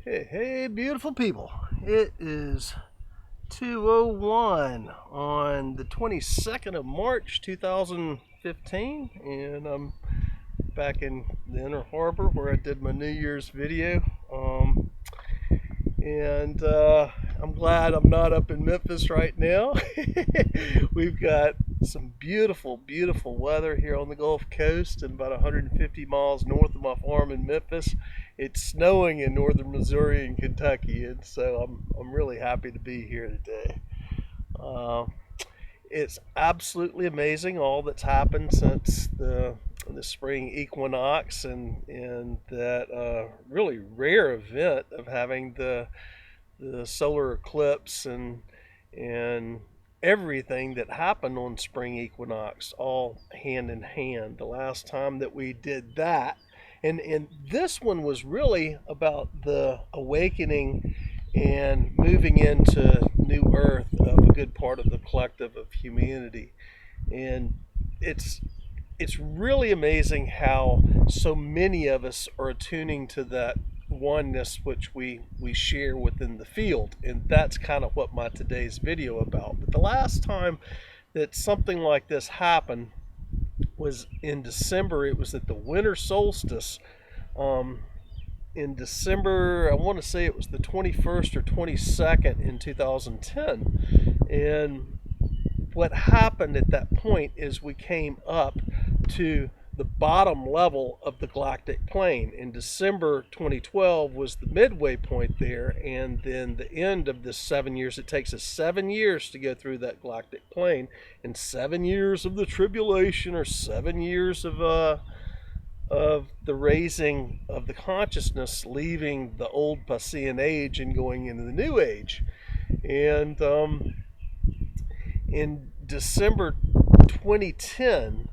Hey, beautiful people. It is 2:01 on the 22nd of March 2015, and I'm back in the Inner Harbor where I did my New Year's video. And I'm glad I'm not up in Memphis right now. We've got some beautiful, beautiful weather here on the Gulf Coast, and about 150 miles north of my farm in Memphis. It's snowing in northern Missouri and Kentucky, and so I'm really happy to be here today. Uh, it's absolutely amazing all that's happened since the spring equinox and that really rare event of having the solar eclipse and everything that happened on spring equinox all hand in hand. The last time that we did that, and this one was really about the awakening and moving into new earth of a good part of the collective of humanity. And it's it's really amazing how so many of us are attuning to that oneness which we share within the field, and that's kind of what my today's video about. But the last time that something like this happened was in December. It was at the winter solstice, um, in December. I want to say it was the 21st or 22nd in 2010. And what happened at that point is we came up to the bottom level of the galactic plane. In December 2012 was the midway point there, and then the end of the 7 years. It takes us 7 years to go through that galactic plane, and 7 years of the tribulation, or 7 years of the raising of the consciousness, leaving the old Passean age and going into the new age. And in December 2010,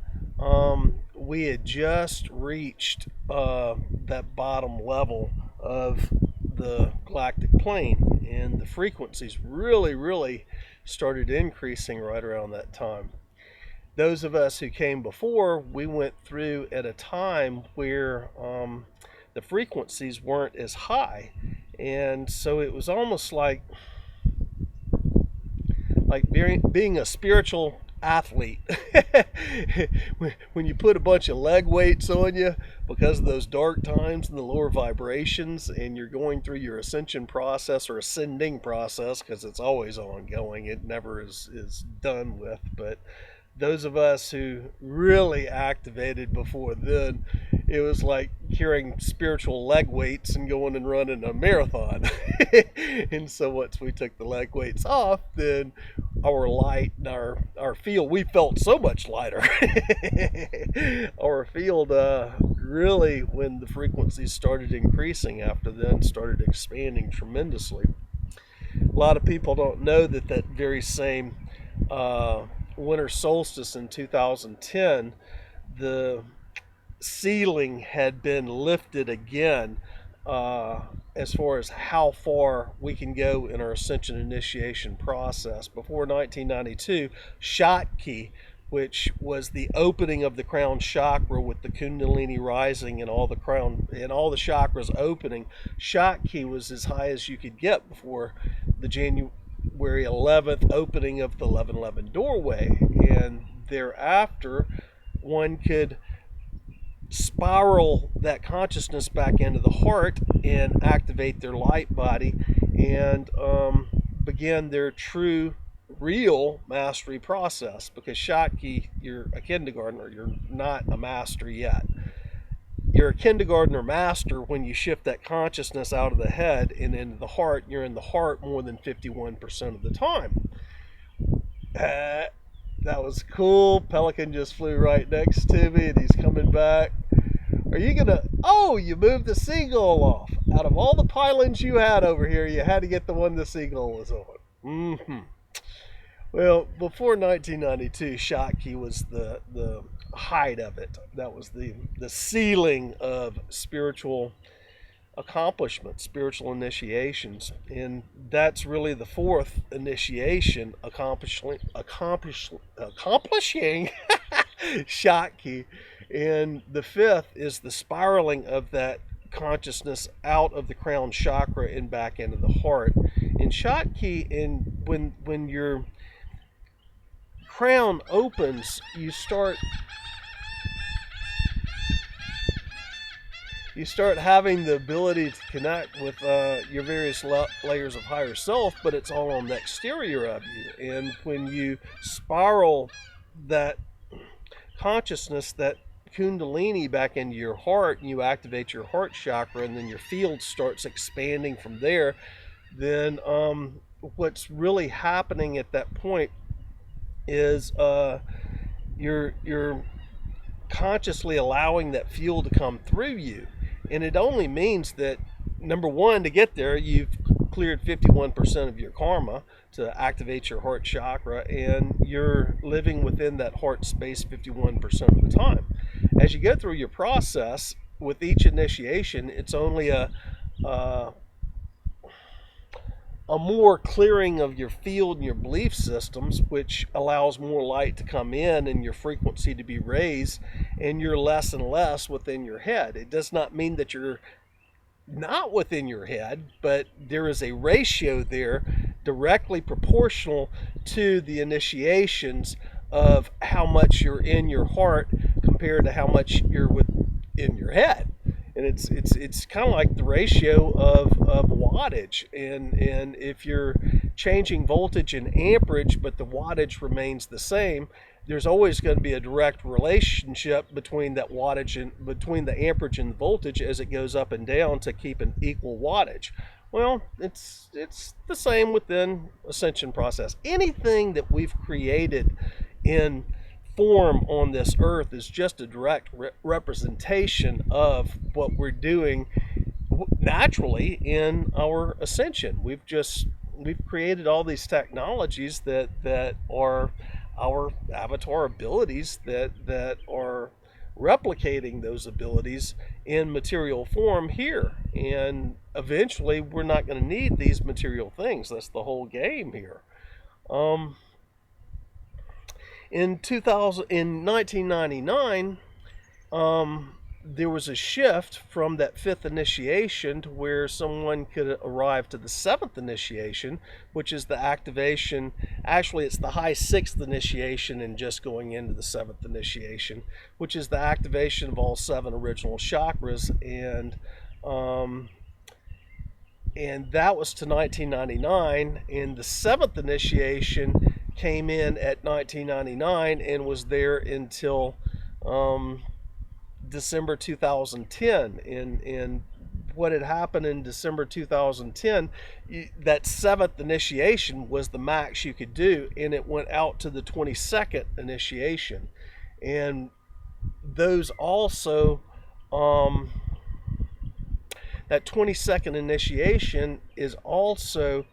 we had just reached that bottom level of the galactic plane, and the frequencies really started increasing right around that time. Those of us who came before, we went through at a time where the frequencies weren't as high, and so it was almost like being a spiritual athlete. When you put a bunch of leg weights on you because of those dark times and the lower vibrations, and you're going through your ascension process or ascending process, because it's always ongoing, it never is done with. But those of us who really activated before then, it was like carrying spiritual leg weights and going and running a marathon. And so once we took the leg weights off, then our light and our field, we felt so much lighter. Our field really, when the frequencies started increasing after then, started expanding tremendously. A lot of people don't know that that very same winter solstice in 2010, the ceiling had been lifted again, as far as how far we can go in our ascension initiation process. Before 1992, Shakkti, which was the opening of the Crown Chakra with the Kundalini rising and all the chakras opening, Shakkti was as high as you could get before the January 11th opening of the 1111 doorway. And thereafter, one could spiral that consciousness back into the heart and activate their light body and begin their true, real mastery process. Because Shakkti, you're a kindergartner, you're not a master yet. You're a kindergartner master when you shift that consciousness out of the head and into the heart. You're in the heart more than 51% of the time. That was cool. Pelican just flew right next to me, and he's coming back. Are you gonna... Oh, you moved the seagull off. Out of all the pylons you had over here, you had to get the one the seagull was on. Well, before 1992, Shakkti was the height of it. That was the ceiling of spiritual accomplishments, spiritual initiations. And that's really the fourth initiation, accomplishing Shakkti. And the fifth is the spiraling of that consciousness out of the crown chakra and back into the heart. In Shakkti, when your crown opens, you start having the ability to connect with your various layers of higher self, but it's all on the exterior of you. And when you spiral that consciousness, that Kundalini, back into your heart, and you activate your heart chakra, and then your field starts expanding from there, then what's really happening at that point is you're consciously allowing that field to come through you. And it only means that, number one, to get there, you've cleared 51% of your karma to activate your heart chakra, and you're living within that heart space 51% of the time. As you go through your process with each initiation, it's only a more clearing of your field and your belief systems, which allows more light to come in and your frequency to be raised, and you're less and less within your head. It does not mean that you're not within your head, but there is a ratio there directly proportional to the initiations of how much you're in your heart compared to how much you're within your head. And it's kind of like the ratio of wattage, and if you're changing voltage and amperage but the wattage remains the same, there's always going to be a direct relationship between that wattage and between the amperage and the voltage as it goes up and down to keep an equal wattage. Well, it's the same within ascension process. Anything that we've created in form on this earth is just a direct representation of what we're doing naturally in our ascension. We've created all these technologies that are our avatar abilities that are replicating those abilities in material form here, and eventually we're not going to need these material things. That's the whole game here. In 1999, there was a shift from that fifth initiation to where someone could arrive to the seventh initiation, which is the activation. Actually, it's the high sixth initiation and just going into the seventh initiation, which is the activation of all 7 original chakras. And that was to 1999. And the seventh initiation came in at 1999 and was there until December 2010. And what had happened in December 2010, that 7th initiation was the max you could do, and it went out to the 22nd initiation. And those also, that 22nd initiation is also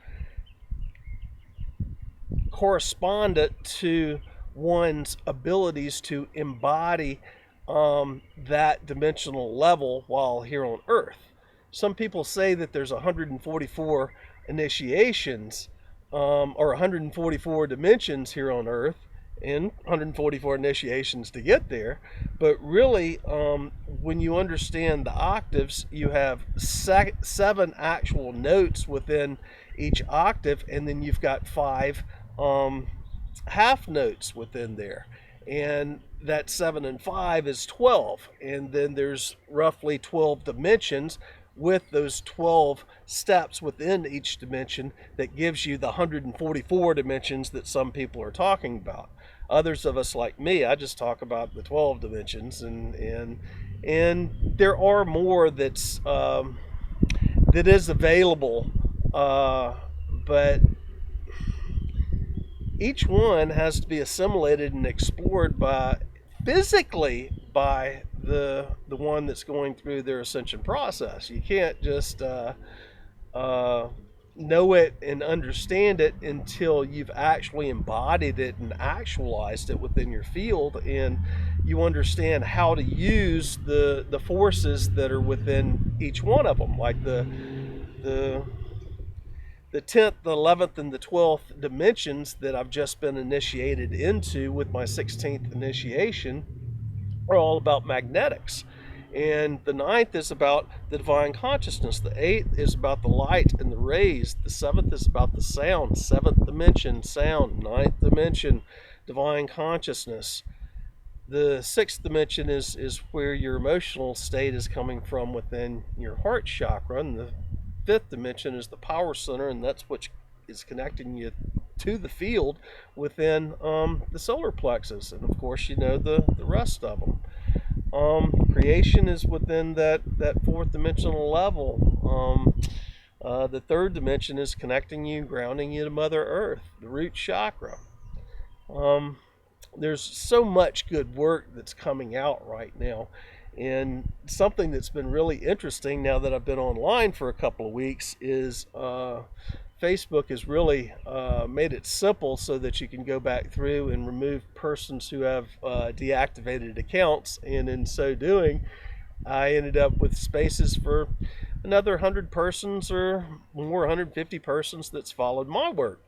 correspondent to one's abilities to embody that dimensional level while here on Earth. Some people say that there's 144 initiations or 144 dimensions here on Earth and 144 initiations to get there. But really, when you understand the octaves, you have 7 actual notes within each octave, and then you've got 5 half notes within there. And that 7 and 5 is 12. And then there's roughly 12 dimensions with those 12 steps within each dimension that gives you the 144 dimensions that some people are talking about. Others of us, like me, I just talk about the 12 dimensions, and there are more that is available, but each one has to be assimilated and explored physically by the one that's going through their ascension process. You can't just know it and understand it until you've actually embodied it and actualized it within your field, and you understand how to use the forces that are within each one of them, like the 10th, the 11th, and the 12th dimensions that I've just been initiated into with my 16th initiation are all about magnetics. And the ninth is about the divine consciousness. The eighth is about the light and the rays. The seventh is about the sound. Seventh dimension, sound. Ninth dimension, divine consciousness. The sixth dimension is where your emotional state is coming from within your heart chakra. And the fifth dimension is the power center, and that's what is connecting you to the field within the solar plexus. And of course, you know the rest of them. Creation is within that fourth dimensional level. The third dimension is connecting you, grounding you to Mother Earth, the root chakra. There's so much good work that's coming out right now. And something that's been really interesting now that I've been online for a couple of weeks is Facebook has really made it simple so that you can go back through and remove persons who have deactivated accounts. And in so doing, I ended up with spaces for another 100 persons or more, 150 persons that's followed my work.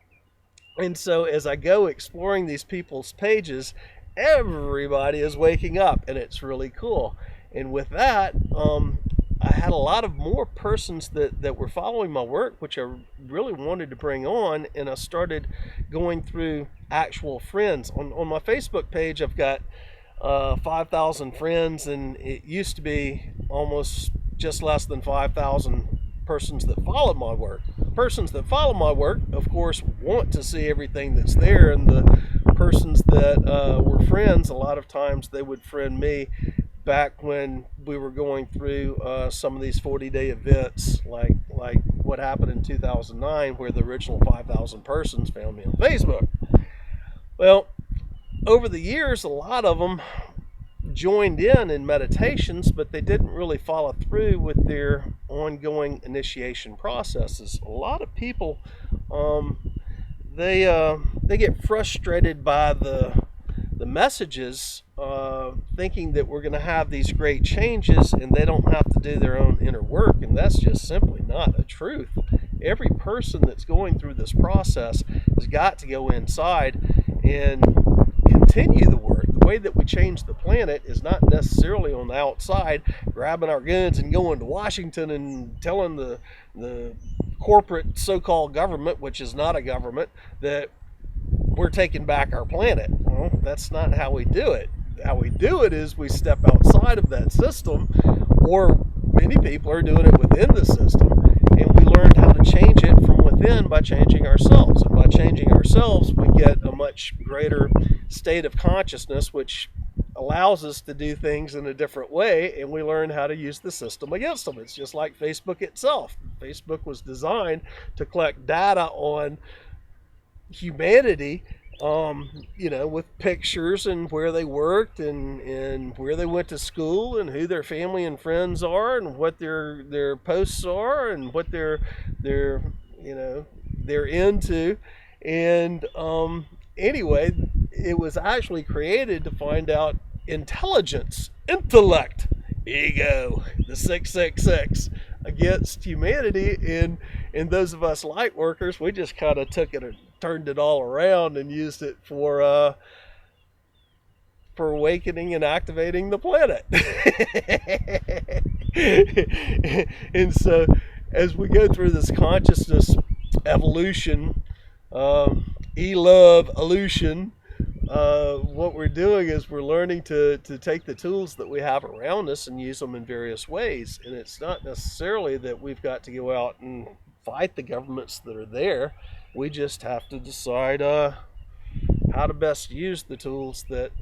And so as I go exploring these people's pages, everybody is waking up, and it's really cool. And with that, I had a lot of more persons that were following my work, which I really wanted to bring on, and I started going through actual friends. On my Facebook page, I've got 5,000 friends, and it used to be almost just less than 5,000 persons that followed my work. Persons that follow my work, of course, want to see everything that's there, and the persons that were friends, a lot of times they would friend me back when we were going through some of these 40-day events, like what happened in 2009, where the original 5,000 persons found me on Facebook. Well, over the years, a lot of them joined in meditations, but they didn't really follow through with their ongoing initiation processes. A lot of people, they get frustrated by the messages, thinking that we're going to have these great changes and they don't have to do their own inner work, and that's just simply not a truth. Every person that's going through this process has got to go inside and continue the work. The way that we change the planet is not necessarily on the outside, grabbing our guns and going to Washington and telling the corporate so-called government, which is not a government, that we're taking back our planet. Well, that's not how we do it. How we do it is we step outside of that system, or many people are doing it within the system, and we learn how to change it from within by changing ourselves. And by changing ourselves, we get a much greater state of consciousness, which allows us to do things in a different way, and we learn how to use the system against them. It's just like Facebook itself. Facebook was designed to collect data on humanity, with pictures and where they worked and where they went to school and who their family and friends are and what their posts are and what they're into. And anyway, it was actually created to find out intelligence, intellect, ego, the 666 against humanity. And those of us light workers, we just kind of took it and turned it all around and used it for awakening and activating the planet. And so as we go through this consciousness evolution, love illusion, what we're doing is we're learning to take the tools that we have around us and use them in various ways. And it's not necessarily that we've got to go out and fight the governments that are there. We just have to decide how to best use the tools that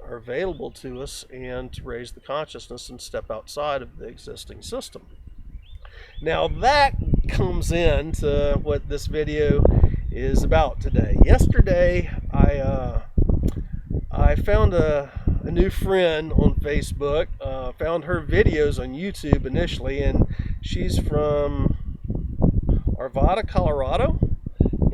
are available to us and to raise the consciousness and step outside of the existing system. Now that comes into what this video is about today. Yesterday, I found a new friend on Facebook, found her videos on YouTube initially, and she's from Arvada, Colorado.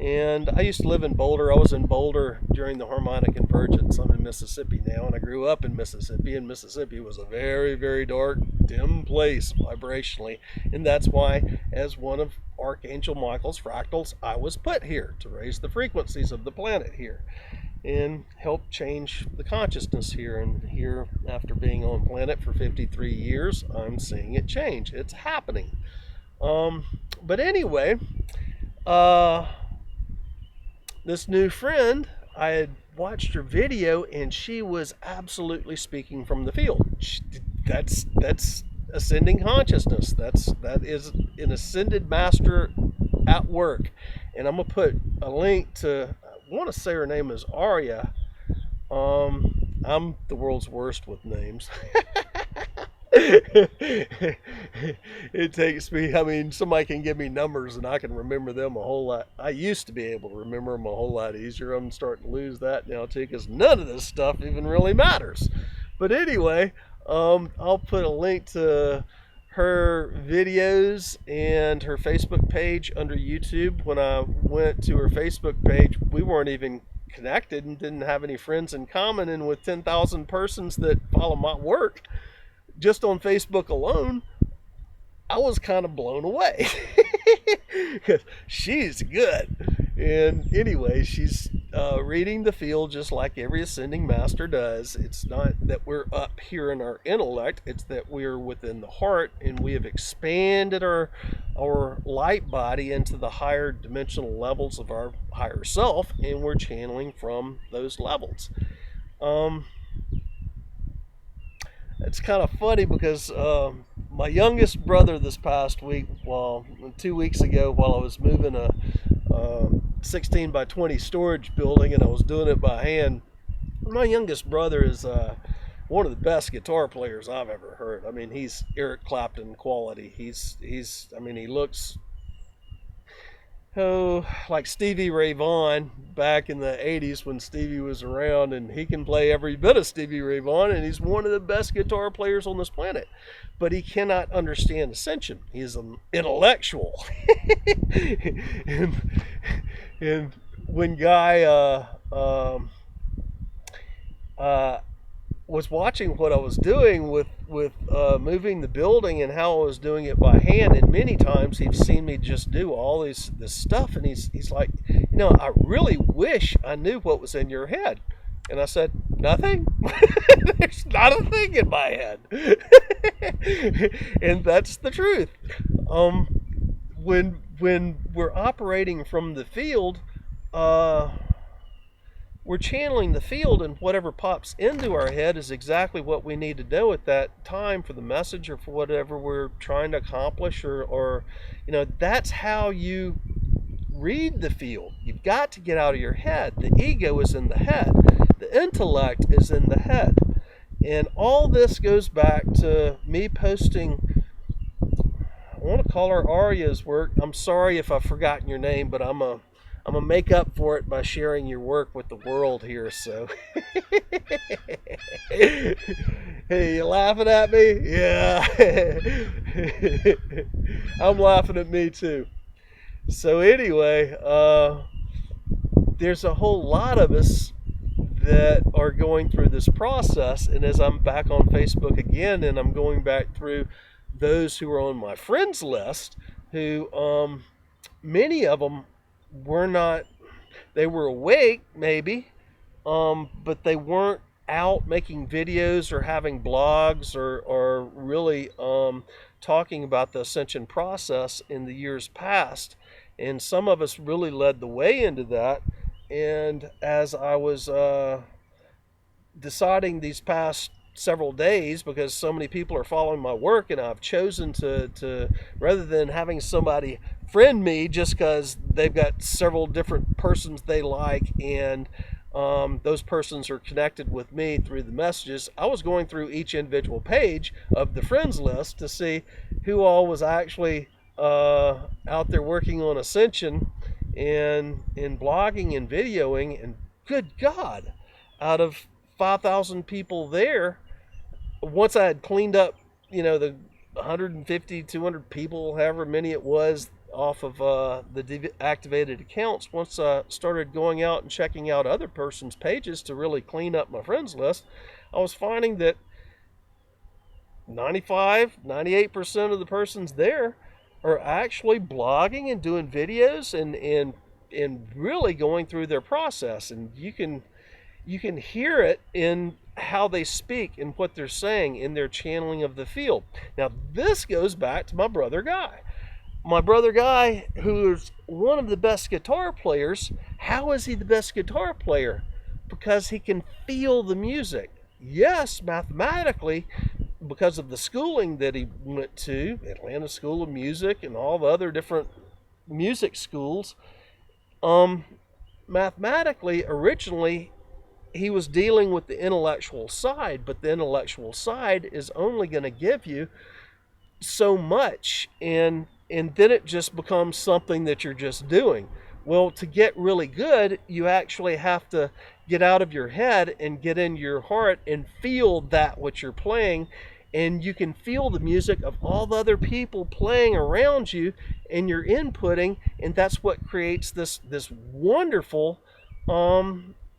And I used to live in Boulder. I was in Boulder during the harmonic convergence. I'm in Mississippi now, and I grew up in Mississippi. And Mississippi was a very, very dark, dim place vibrationally. And that's why, as one of Archangel Michael's fractals, I was put here to raise the frequencies of the planet here. and help change the consciousness here. And here, after being on planet for 53 years, I'm seeing it change. It's happening. But anyway, uh, this new friend, I had watched her video, and she was absolutely speaking from the field. That's ascending consciousness. That is an ascended master at work. And I'm gonna put a link to. I want to say her name is Arya. I'm the world's worst with names. It takes me, I mean, somebody can give me numbers and I can remember them a whole lot. I used to be able to remember them a whole lot easier. I'm starting to lose that now too, because none of this stuff even really matters. But anyway, I'll put a link to her videos and her Facebook page under YouTube. When I went to her Facebook page, we weren't even connected and didn't have any friends in common. And with 10,000 persons that follow my work, just on Facebook alone, I was kind of blown away. She's good. And anyway, she's reading the field just like every ascending master does. It's not that we're up here in our intellect, it's that we're within the heart, and we have expanded our light body into the higher dimensional levels of our higher self, and we're channeling from those levels. It's kind of funny because my youngest brother this past week, 2 weeks ago, while I was moving a 16 by 20 storage building, and I was doing it by hand, my youngest brother is one of the best guitar players I've ever heard. I mean, he's Eric Clapton quality. I mean, he looks like Stevie Ray Vaughan back in the 80s when Stevie was around, and he can play every bit of Stevie Ray Vaughan, and he's one of the best guitar players on this planet. But he cannot understand Ascension. He's an intellectual. and when Guy was watching what I was doing with moving the building and how I was doing it by hand, and many times he's seen me just do all this stuff, and he's like, I really wish I knew what was in your head. And I said, nothing. There's not a thing in my head. And that's the truth. When we're operating from the field, we're channeling the field, and whatever pops into our head is exactly what we need to know at that time for the message or for whatever we're trying to accomplish, or that's how you read the field. You've got to get out of your head. The ego is in the head. The intellect is in the head. And all this goes back to me posting, I want to call her Arya's work. I'm sorry if I've forgotten your name, but I'm going to make up for it by sharing your work with the world here. So, hey, you laughing at me? Yeah. I'm laughing at me too. So anyway, there's a whole lot of us that are going through this process. And as I'm back on Facebook again, and I'm going back through those who are on my friends list, who many of them were not, they were awake maybe, but they weren't out making videos or having blogs or really talking about the ascension process in the years past. And some of us really led the way into that. And as I was deciding these past several days, because so many people are following my work, and I've chosen to rather than having somebody friend me just because they've got several different persons they like, and those persons are connected with me through the messages, I was going through each individual page of the friends list to see who all was actually out there working on Ascension and blogging and videoing. And good God, out of 5,000 people there, once I had cleaned up, the 150, 200 people, however many it was, off of the deactivated accounts, once I started going out and checking out other persons' pages to really clean up my friends list, I was finding that 95, 98% of the persons there are actually blogging and doing videos and really going through their process. And you can You can hear it in how they speak and what they're saying in their channeling of the field. Now, this goes back to my brother Guy. My brother Guy, who is one of the best guitar players, how is he the best guitar player? Because he can feel the music. Yes, mathematically, because of the schooling that he went to, Atlanta School of Music and all the other different music schools, mathematically, originally, he was dealing with the intellectual side, but the intellectual side is only going to give you so much, and then it just becomes something that you're just doing. Well, to get really good, you actually have to get out of your head and get in your heart and feel that what you're playing, and you can feel the music of all the other people playing around you, and you're inputting, and that's what creates this wonderful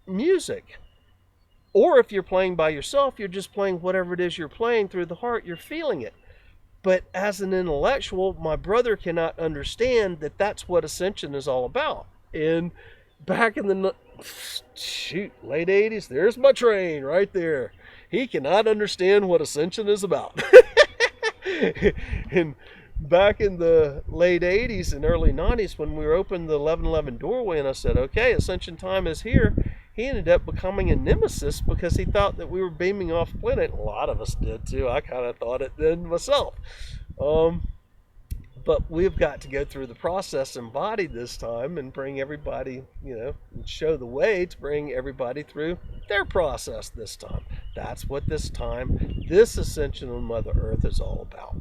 music. Or if you're playing by yourself, you're just playing whatever it is you're playing through the heart, you're feeling it. But as an intellectual, my brother cannot understand that that's what Ascension is all about. And back in the late 80s, there's my train right there. He cannot understand what Ascension is about. And back in the late 80s and early 90s, when we opened the 1111 doorway and I said, okay, Ascension time is here, he ended up becoming a nemesis because he thought that we were beaming off the planet. A lot of us did too. I kind of thought it then myself. But we've got to go through the process embodied this time and bring everybody, and show the way to bring everybody through their process this time. That's what this time, this Ascension on Mother Earth is all about.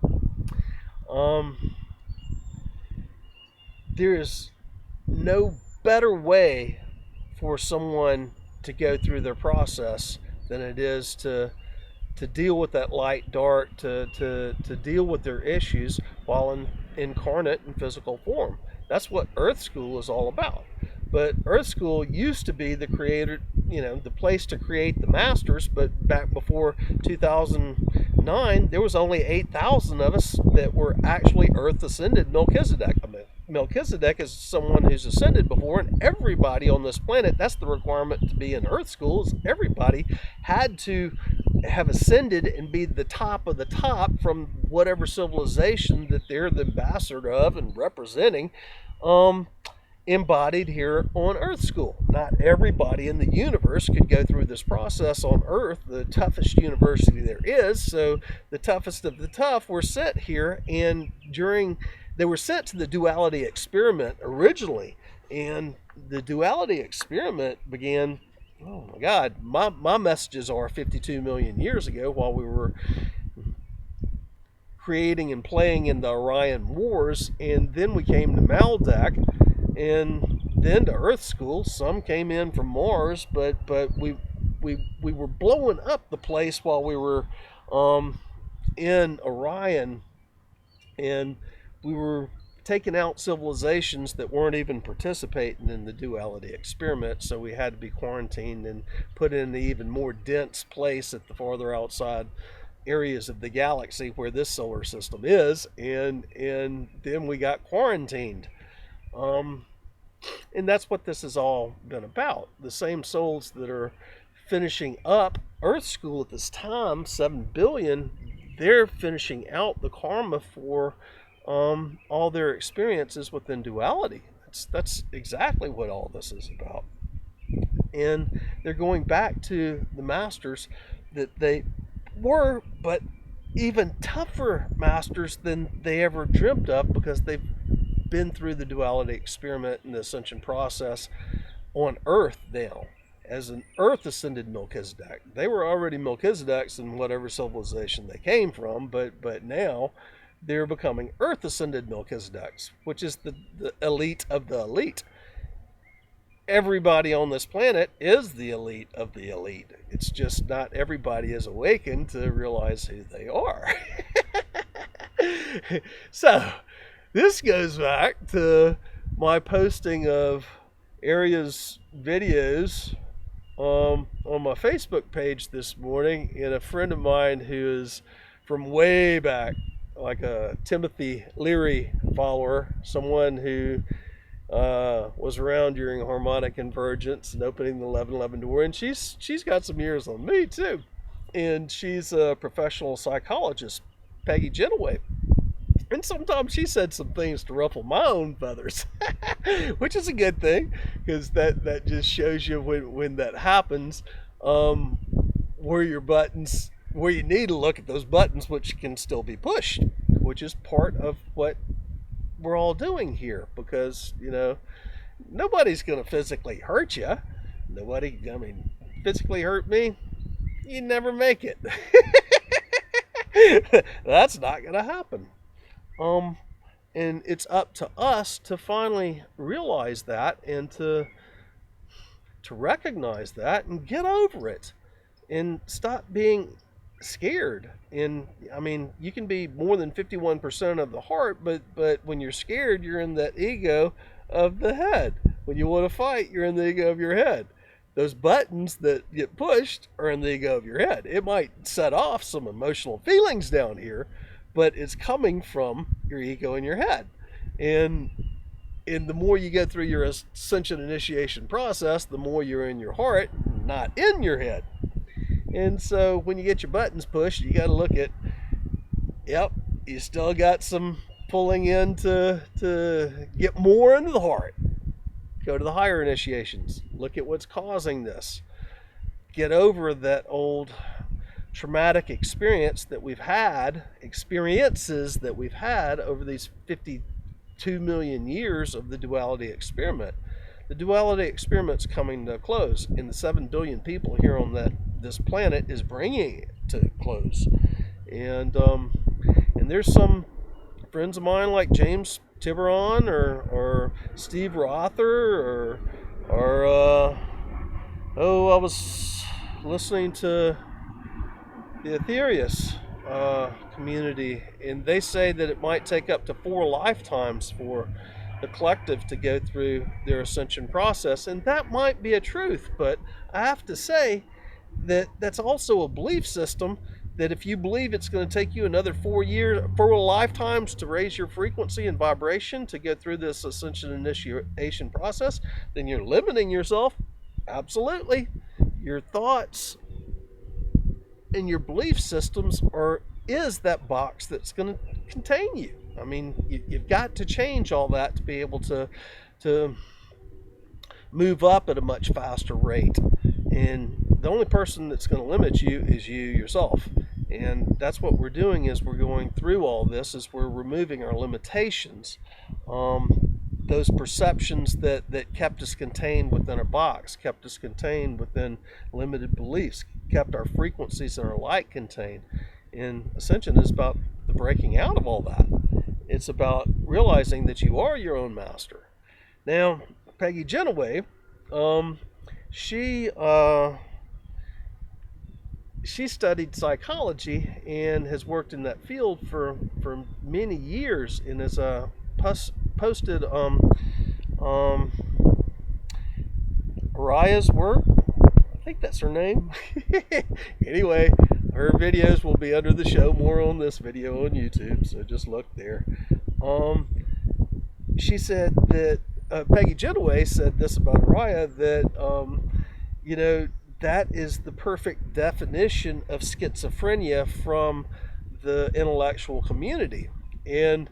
There is no better way for someone to go through their process than it is to deal with that light dark, to deal with their issues while incarnate in physical form. That's what Earth School is all about. But Earth School used to be the creator, the place to create the masters, but back before 2009, there was only 8,000 of us that were actually Earth Ascended Melchizedek. Melchizedek is someone who's ascended before, and everybody on this planet, that's the requirement to be in Earth School, is everybody had to have ascended and be the top of the top from whatever civilization that they're the ambassador of and representing, embodied here on Earth School. Not everybody in the universe could go through this process on Earth, the toughest university there is, so the toughest of the tough were sent here, and they were sent to the duality experiment originally, and the duality experiment began, oh my God, my messages are 52 million years ago while we were creating and playing in the Orion Wars, and then we came to Maldak, and then to Earth School. Some came in from Mars, but we were blowing up the place while we were in Orion, and we were taking out civilizations that weren't even participating in the duality experiment, so we had to be quarantined and put in the even more dense place at the farther outside areas of the galaxy where this solar system is, and then we got quarantined. And that's what this has all been about. The same souls that are finishing up Earth School at this time, 7 billion, they're finishing out the karma for all their experiences within duality. That's exactly what all this is about. And they're going back to the masters that they were, but even tougher masters than they ever dreamt of, because they've been through the duality experiment and the ascension process on Earth now as an Earth Ascended Melchizedek. They were already Melchizedeks in whatever civilization they came from, but now they're becoming Earth Ascended Melchizedeks, which is the elite of the elite. Everybody on this planet is the elite of the elite. It's just not everybody is awakened to realize who they are. So, this goes back to my posting of Aria's videos on my Facebook page this morning, and a friend of mine who is from way back, like a Timothy Leary follower, someone who was around during harmonic convergence and opening the 1111 door, and she's got some years on me too, and she's a professional psychologist, Peggy Genoway. And sometimes she said some things to ruffle my own feathers, which is a good thing, because that just shows you when that happens, where your buttons, where you need to look at those buttons, which can still be pushed, which is part of what we're all doing here, because nobody's going to physically hurt you. Nobody, I mean, physically hurt me, you never make it. That's not going to happen. And it's up to us to finally realize that, and to recognize that and get over it and stop being scared. And I mean, you can be more than 51% of the heart, but when you're scared, you're in that ego of the head. When you want to fight, you're in the ego of your head. Those buttons that get pushed are in the ego of your head. It might set off some emotional feelings down here, but it's coming from your ego in your head. And the more you go through your ascension initiation process, the more you're in your heart, not in your head. And so when you get your buttons pushed, you got to look at, yep, you still got some pulling in to get more into the heart. Go to the higher initiations. Look at what's causing this. Get over that old traumatic experiences that we've had over these 52 million years of the duality experiment. The duality experiment's coming to a close, and the 7 billion people here on this planet is bringing it to close. And there's some friends of mine like James Tiburon or Steve Rother or I was listening to the Aetherius community, and they say that it might take up to 4 lifetimes for the collective to go through their ascension process, and that might be a truth, but I have to say that that's also a belief system, that if you believe it's going to take you another 4 lifetimes to raise your frequency and vibration to go through this ascension initiation process, then you're limiting yourself. Absolutely. Your thoughts and your belief systems is that box that's going to contain you. I mean, you've got to change all that to be able to move up at a much faster rate. And the only person that's going to limit you is you yourself. And that's what we're doing, is we're going through all this, is we're removing our limitations, those perceptions that kept us contained within a box, kept us contained within limited beliefs, kept our frequencies and our light contained. And Ascension is about the breaking out of all that. It's about realizing that you are your own master. Now, Peggy Genoway, she studied psychology and has worked in that field for many years, and has posted Araya's work. I think that's her name. Anyway, her videos will be under the show. More on this video on YouTube, so just look there. She said that Peggy Genoway said this about Araya, that that is the perfect definition of schizophrenia from the intellectual community. And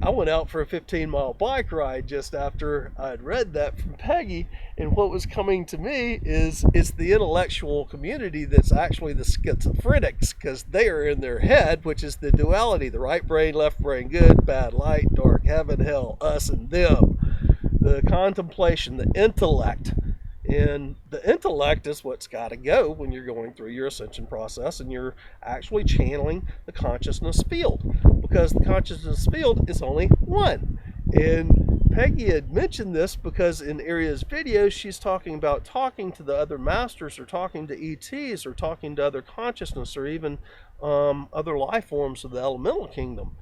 I went out for a 15-mile bike ride just after I'd read that from Peggy, and what was coming to me is it's the intellectual community that's actually the schizophrenics, because they are in their head, which is the duality, the right brain, left brain, good, bad, light, dark, heaven, hell, us and them, the contemplation, the intellect. And the intellect is what's got to go when you're going through your ascension process and you're actually channeling the consciousness field, because the consciousness field is only one. And Peggy had mentioned this because in Aria's videos, she's talking about talking to the other masters, or talking to ETs, or talking to other consciousness, or even other life forms of the elemental kingdom.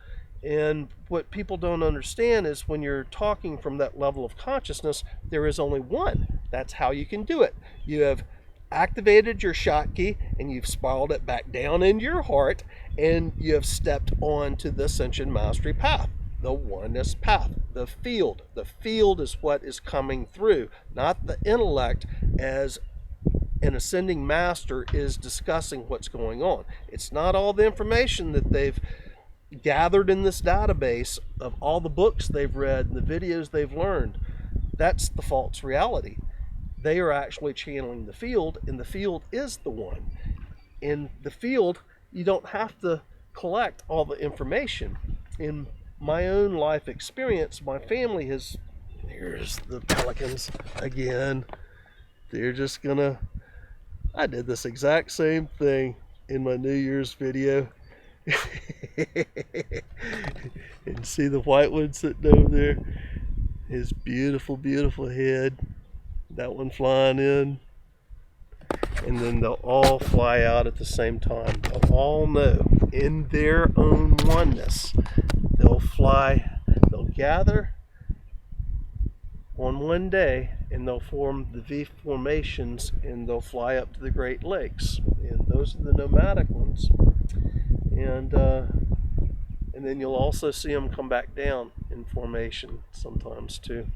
And what people don't understand is when you're talking from that level of consciousness, there is only one. That's how you can do it. You have activated your Shakkti, and you've spiraled it back down into your heart, and you have stepped on to the Ascension Mastery path. the oneness path, the field. The field is what is coming through, not the intellect as an ascending master is discussing what's going on. It's not all the information that they've gathered in this database of all the books they've read and the videos they've learned. That's the false reality. They are actually channeling the field, and the field is the one. In the field, you don't have to collect all the information. In my own life experience, my family has, here's the pelicans again. They're just gonna, I did this exact same thing in my New Year's video. And see the white one sitting over there? His beautiful, beautiful head. That one flying in. And then they'll all fly out at the same time. They'll all know in their own oneness. They'll fly, they'll gather on one day, and they'll form the V formations, and they'll fly up to the Great Lakes. And those are the nomadic ones. And then you'll also see them come back down in formation sometimes too.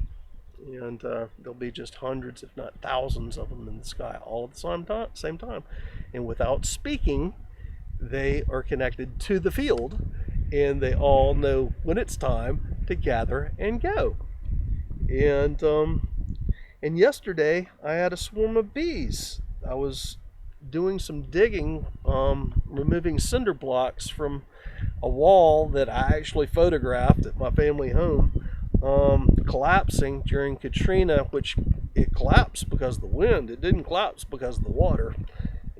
And there'll be just hundreds, if not thousands of them in the sky all at the same time. And without speaking, they are connected to the field, and they all know when it's time to gather and go. And yesterday I had a swarm of bees. I was doing some digging, removing cinder blocks from a wall that I actually photographed at my family home, collapsing during Katrina, which it collapsed because of the wind. It didn't collapse because of the water.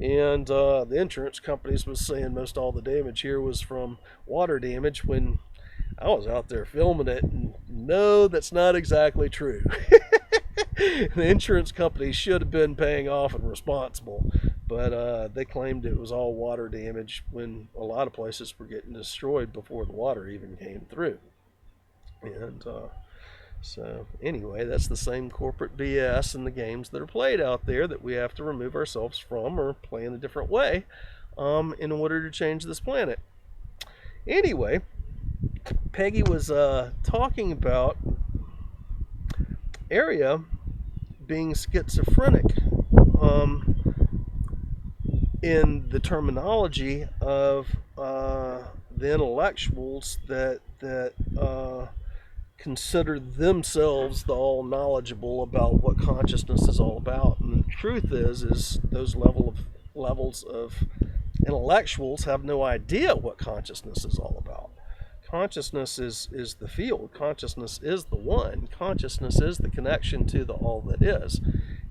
And the insurance companies was saying most all the damage here was from water damage, when I was out there filming it, and no, that's not exactly true. The insurance companies should have been paying off and responsible, but they claimed it was all water damage, when a lot of places were getting destroyed before the water even came through. And so anyway, that's the same corporate BS and the games that are played out there that we have to remove ourselves from, or play in a different way, in order to change this planet. Anyway, Peggy was talking about Area being schizophrenic, in the terminology of the intellectuals that consider themselves the all knowledgeable about what consciousness is all about. And the truth is those levels of intellectuals have no idea what consciousness is all about. Consciousness is the field. Consciousness is the one. Consciousness is the connection to the all that is.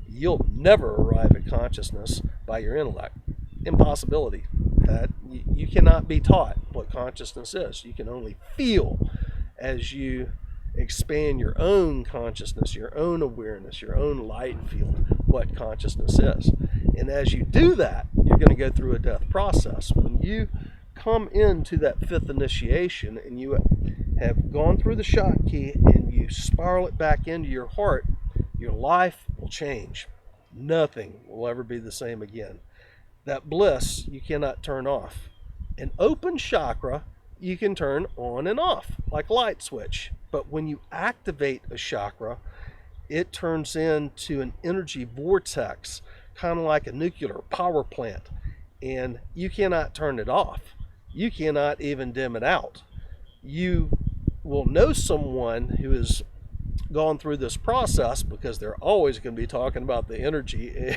You'll never arrive at consciousness by your intellect. Impossibility. That you cannot be taught what consciousness is. You can only feel as you expand your own consciousness, your own awareness, your own light field, what consciousness is. And as you do that, you're going to go through a death process. When you come into that fifth initiation and you have gone through the Shakkti and you spiral it back into your heart, your life will change. Nothing will ever be the same again. That bliss you cannot turn off. An open chakra you can turn on and off like a light switch. But when you activate a chakra, it turns into an energy vortex, kind of like a nuclear power plant. And you cannot turn it off. You cannot even dim it out. You will know someone who has gone through this process, because they're always going to be talking about the energy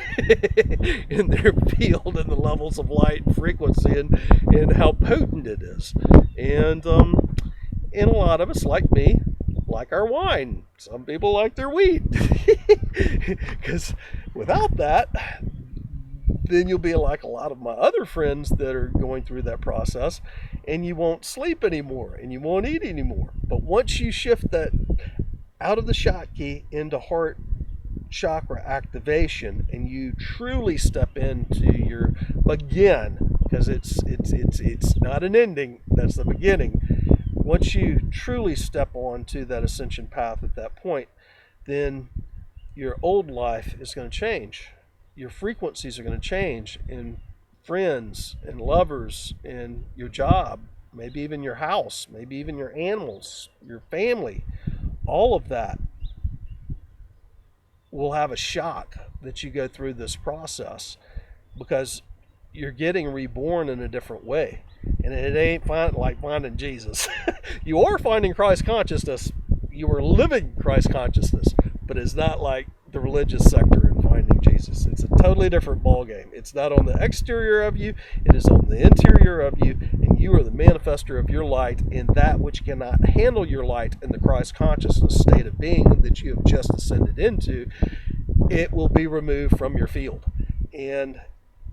in their field and the levels of light and frequency and how potent it is. And a lot of us, like me, like our wine. Some people like their weed. Because without that, then you'll be like a lot of my other friends that are going through that process, and you won't sleep anymore and you won't eat anymore. But once you shift that out of the Shakkti into heart chakra activation, and you truly step into your begin, because it's not an ending, that's the beginning. Once you truly step onto that ascension path at that point, then your old life is going to change. Your frequencies are going to change in friends and lovers and your job maybe even your house, maybe even your animals, your family, all of that will have a shock that you go through this process, because you're getting reborn in a different way. And it ain't like finding Jesus. You are finding Christ consciousness. You are living Christ consciousness, but it's not like the religious sector in finding Jesus. It's a totally different ballgame. It's not on the exterior of you, it is on the interior of you, and you are the manifester of your light, and that which cannot handle your light in the Christ consciousness state of being that you have just ascended into, it will be removed from your field. And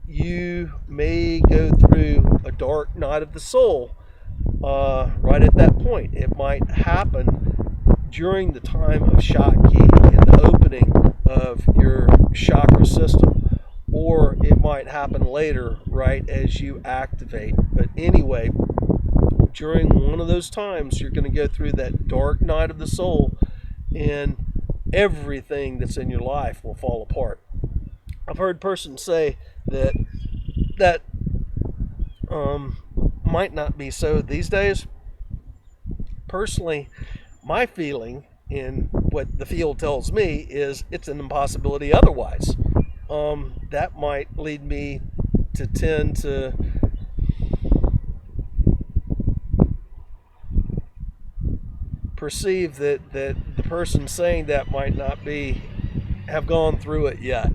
you may go through a dark night of the soul right at that point. It might happen during the time of Shakkti and the opening of your chakra system, or it might happen later right as you activate. But anyway, during one of those times, you're going to go through that dark night of the soul, and everything that's in your life will fall apart. I've heard persons say that might not be so these days. Personally, my feeling in what the field tells me is it's an impossibility otherwise. That might lead me to tend to perceive that the person saying that might not have gone through it yet.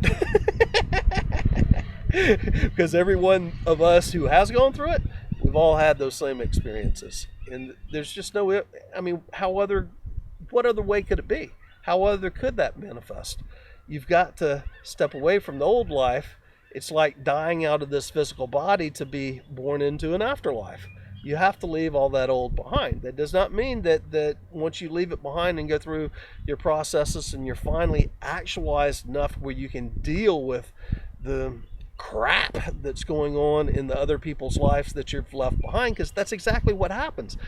Because every one of us who has gone through it, we've all had those same experiences. And there's just no, I mean, what other way could it be? How other could that manifest? You've got to step away from the old life. It's like dying out of this physical body to be born into an afterlife. You have to leave all that old behind. That does not mean that once you leave it behind and go through your processes and you're finally actualized enough where you can deal with the crap that's going on in the other people's lives that you've left behind, because that's exactly what happens.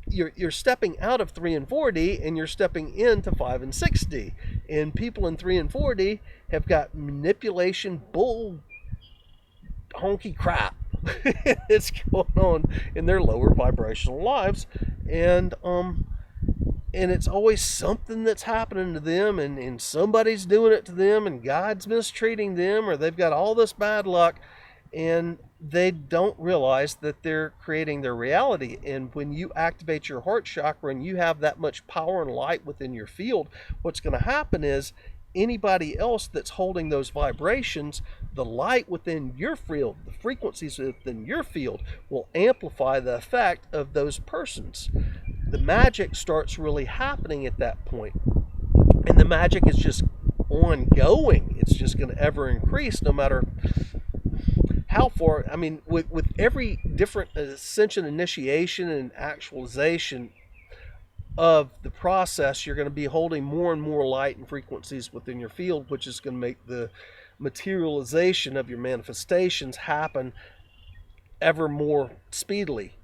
You're stepping out of 3 and 4D and you're stepping into 5 and 6D. And people in 3 and 4D have got manipulation, bull, honky crap. It's going on in their lower vibrational lives. And it's always something that's happening to them, and somebody's doing it to them, and God's mistreating them, or they've got all this bad luck, and they don't realize that they're creating their reality. And when you activate your heart chakra and you have that much power and light within your field, what's going to happen is anybody else that's holding those vibrations, the light within your field, the frequencies within your field will amplify the effect of those persons. The magic starts really happening at that point. And the magic is just ongoing. It's just going to ever increase no matter how far. I mean, with every different ascension initiation and actualization of the process, you're going to be holding more and more light and frequencies within your field, which is going to make the materialization of your manifestations happen ever more speedily.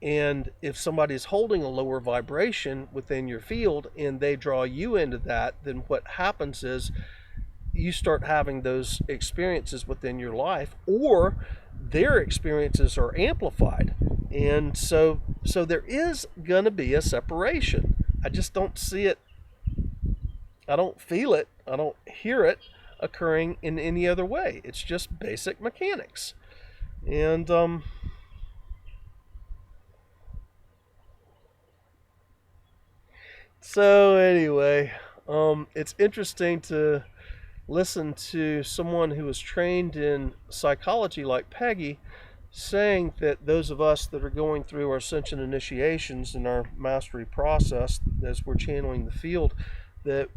And if somebody's holding a lower vibration within your field and they draw you into that, then what happens is you start having those experiences within your life, or their experiences are amplified. And so there is going to be a separation. I just don't see it. I don't feel it. I don't hear it occurring in any other way. It's just basic mechanics. And so anyway, it's interesting to listen to someone who is trained in psychology like Peggy saying that those of us that are going through our ascension initiations and our mastery process as we're channeling the field, that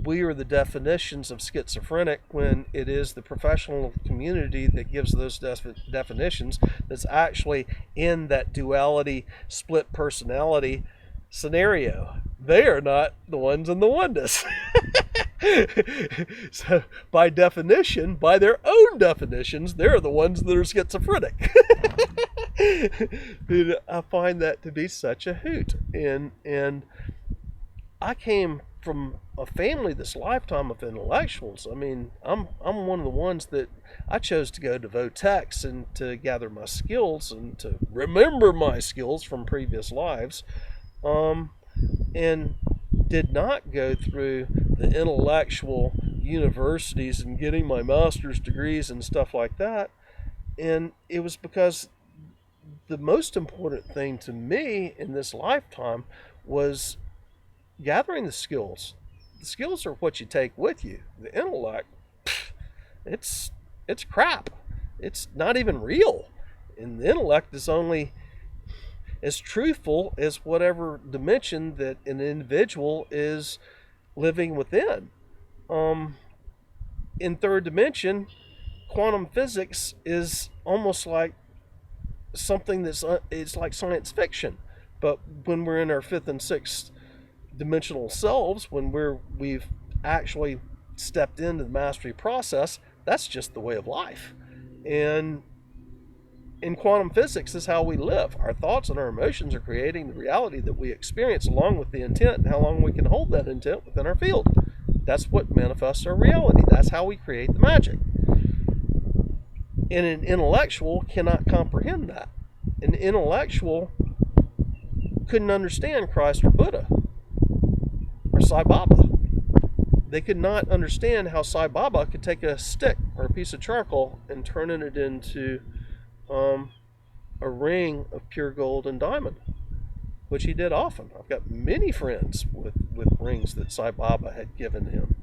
we are the definitions of schizophrenic, when it is the professional community that gives those definitions that's actually in that duality, split personality scenario. They are not the ones in the oneness. So by definition, by their own definitions, they're the ones that are schizophrenic. Dude, I find that to be such a hoot. And I came from a family this lifetime of intellectuals. I mean, I'm one of the ones that I chose to go to vortex and to gather my skills and to remember my skills from previous lives, and did not go through the intellectual universities and getting my master's degrees and stuff like that. And it was because the most important thing to me in this lifetime was gathering the skills. The skills are what you take with you. The intellect, it's crap. It's not even real. And the intellect is only as truthful as whatever dimension that an individual is living within. In third dimension, quantum physics is almost like something it's like science fiction. But when we're in our fifth and sixth dimensional selves, when we've actually stepped into the mastery process, that's just the way of life. And in quantum physics is how we live. Our thoughts and our emotions are creating the reality that we experience, along with the intent and how long we can hold that intent within our field. That's what manifests our reality. That's how we create the magic. And an intellectual cannot comprehend that. An intellectual couldn't understand Christ or Buddha or Sai Baba. They could not understand how Sai Baba could take a stick or a piece of charcoal and turn it into a ring of pure gold and diamond, which he did often. I've got many friends with rings that Sai Baba had given them,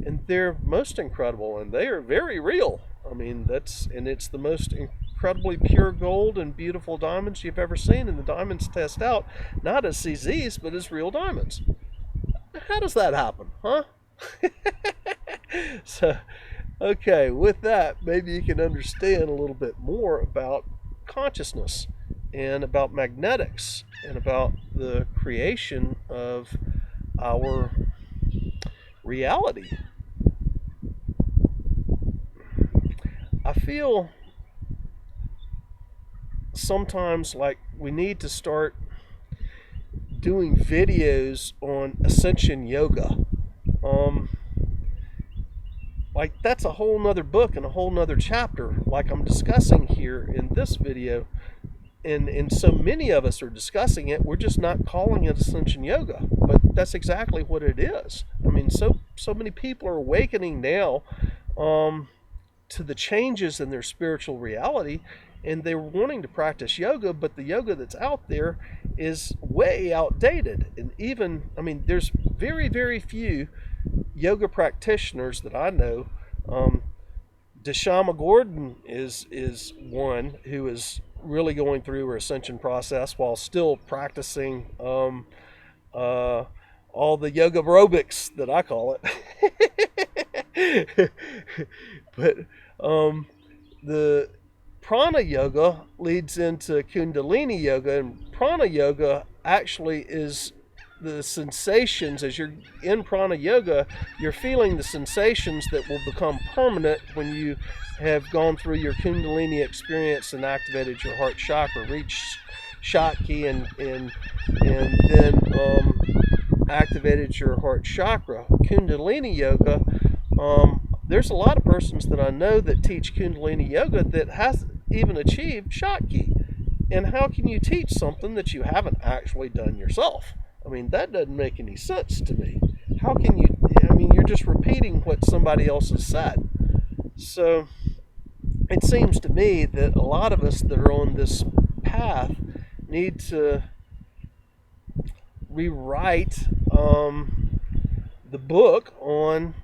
and they're most incredible, and they are very real. I mean, it's the most incredibly pure gold and beautiful diamonds you've ever seen, and the diamonds test out not as CZs but as real diamonds. How does that happen, huh? So, okay, with that, maybe you can understand a little bit more about consciousness and about magnetics and about the creation of our reality. I feel sometimes like we need to start doing videos on Ascension Yoga. Like that's a whole nother book and a whole nother chapter, like I'm discussing here in this video. And so many of us are discussing it. We're just not calling it Ascension Yoga, but that's exactly what it is. I mean, so many people are awakening now to the changes in their spiritual reality, and they're wanting to practice yoga, but the yoga that's out there is way outdated. And even, I mean, there's very, very few yoga practitioners that I know. Deshama Gordon is one who is really going through her ascension process while still practicing all the yoga aerobics that I call it. But the Prana yoga leads into Kundalini yoga, and Prana yoga actually is the sensations. As you're in Prana yoga, you're feeling the sensations that will become permanent when you have gone through your Kundalini experience and activated your heart chakra, reached Shakkti, and then activated your heart chakra. Kundalini yoga, there's a lot of persons that I know that teach Kundalini yoga that hasn't even achieved Shakkti. And how can you teach something that you haven't actually done yourself? I mean, that doesn't make any sense to me. How can you, I mean, you're just repeating what somebody else has said. So it seems to me that a lot of us that are on this path need to rewrite the book on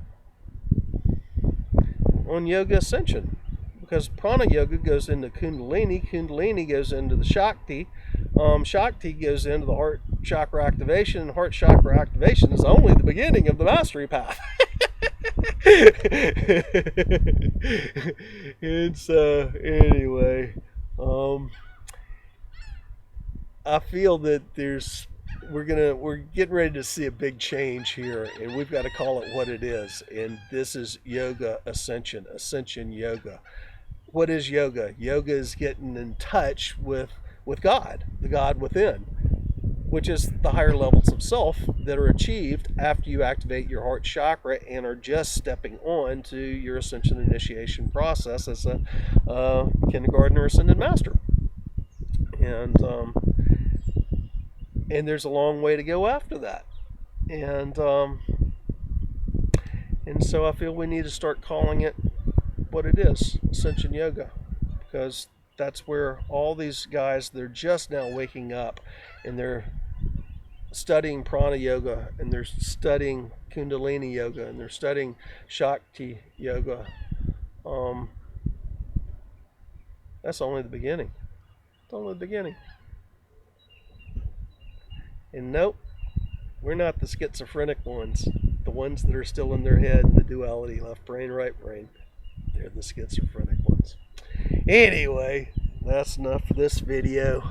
yoga ascension, because Prana yoga goes into Kundalini, Kundalini goes into the Shakkti, Shakkti goes into the heart chakra activation, and heart chakra activation is only the beginning of the mastery path. And so anyway, I feel that we're getting ready to see a big change here, and we've got to call it what it is. And this is yoga ascension yoga. What is yoga? Yoga is getting in touch with God, the God within. which is the higher levels of self that are achieved after you activate your heart chakra and are just stepping on to your ascension initiation process as a kindergarten or ascended master. And there's a long way to go after that. And so I feel we need to start calling it what it is, Ascension Yoga, because that's where all these guys, they're just now waking up, and they're studying Prana Yoga, and they're studying Kundalini Yoga, and they're studying Shakkti Yoga. That's only the beginning. It's only the beginning. And nope, we're not the schizophrenic ones, the ones that are still in their head, the duality, left brain, right brain. They're the schizophrenic ones. Anyway, that's enough for this video.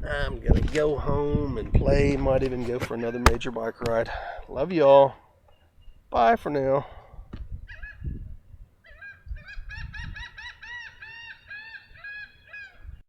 I'm gonna go home and play. Might even go for another major bike ride. Love y'all. Bye for now.